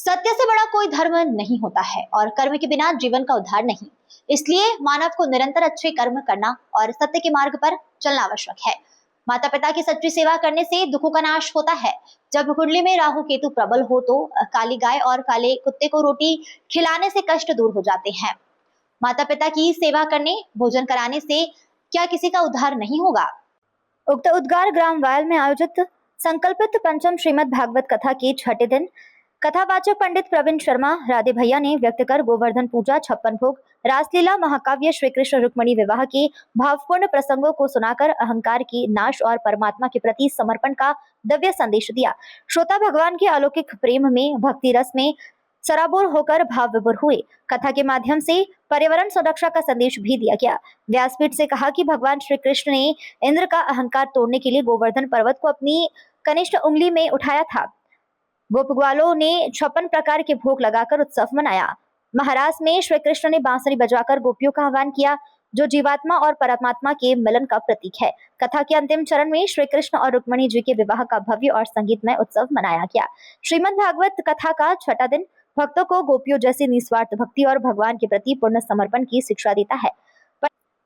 सत्य से बड़ा कोई धर्म नहीं होता है और कर्म के बिना जीवन का उद्धार नहीं। इसलिए मानव को निरंतर अच्छे कर्म करना और सत्य के मार्ग पर चलना आवश्यक है। माता पिता की सच्ची सेवा करने से दुखों का नाश होता है। जब कुंडली में राहु केतु प्रबल हो तो काली गाय और काले कुत्ते को रोटी खिलाने से कष्ट दूर हो जाते हैं। माता पिता की सेवा करने, भोजन कराने से क्या किसी का उद्धार नहीं होगा? उक्त उद्गार ग्राम वायल में आयोजित संकल्पित पंचम श्रीमद् भागवत कथा के छठे दिन कथावाचक पंडित प्रवीण शर्मा राधे भैया ने व्यक्त कर गोवर्धन पूजा, 56 भोग, रासलीला, महाकाव्य, श्री कृष्ण रुक्मिणी विवाह के भावपूर्ण प्रसंगों को सुनाकर अहंकार की नाश और परमात्मा के प्रति समर्पण का दिव्य संदेश दिया। श्रोता भगवान के अलौकिक प्रेम में, भक्ति रस में सराबोर होकर भाव विभोर हुए। कथा के माध्यम से पर्यावरण सुरक्षा का संदेश भी दिया गया। व्यासपीठ से कहा कि भगवान श्री कृष्ण ने इंद्र का अहंकार तोड़ने के लिए गोवर्धन पर्वत को अपनी कनिष्ठ उंगली में उठाया था। गोपग्वालों ने 56 प्रकार के भोग लगाकर उत्सव मनाया। महाराज में श्री कृष्ण ने बांसुरी बजाकर गोपियों का आह्वान किया, जो जीवात्मा और परमात्मा के मिलन का प्रतीक है। कथा के अंतिम चरण में श्री कृष्ण और रुक्मिणी जी के विवाह का भव्य और संगीतमय उत्सव मनाया गया। श्रीमद् भागवत कथा का छठा दिन भक्तों को गोपियों जैसी निस्वार्थ भक्ति और भगवान के प्रति पूर्ण समर्पण की शिक्षा देता है।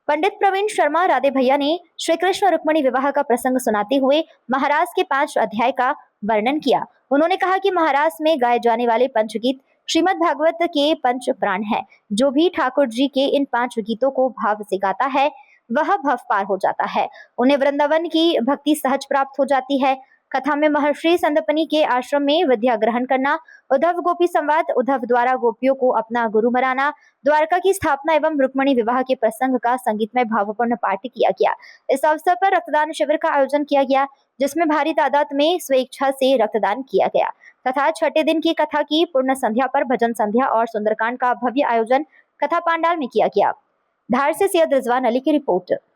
पंडित प्रवीण शर्मा राधे भैया ने श्री कृष्ण रुक्मिणी विवाह का प्रसंग सुनाते हुए महाराज के 5 अध्याय का वर्णन किया। उन्होंने कहा कि महाराज में गाए जाने वाले पंचगीत श्रीमद् भागवत के पंच प्राण है। जो भी ठाकुर जी के इन 5 गीतों को भाव से गाता है वह भव पार हो जाता है। उन्हें वृंदावन की भक्ति सहज प्राप्त हो जाती है। कथा में महर्षि संदपनी के आश्रम में विद्या ग्रहण करना, उद्धव गोपी संवाद, उद्धव द्वारा गोपियों को अपना गुरु बनाना, द्वारका की स्थापना एवं रुक्मिणी विवाह के प्रसंग का संगीतमय भावपूर्ण पाठ किया गया। इस अवसर पर रक्तदान शिविर का आयोजन किया गया, जिसमें भारी तादाद में स्वेच्छा से रक्तदान किया गया तथा छठे दिन की कथा की पूर्ण संध्या पर भजन संध्या और सुंदरकांड का भव्य आयोजन कथा पांडाल में किया गया। धार से सैयद रिजवान अली की रिपोर्ट।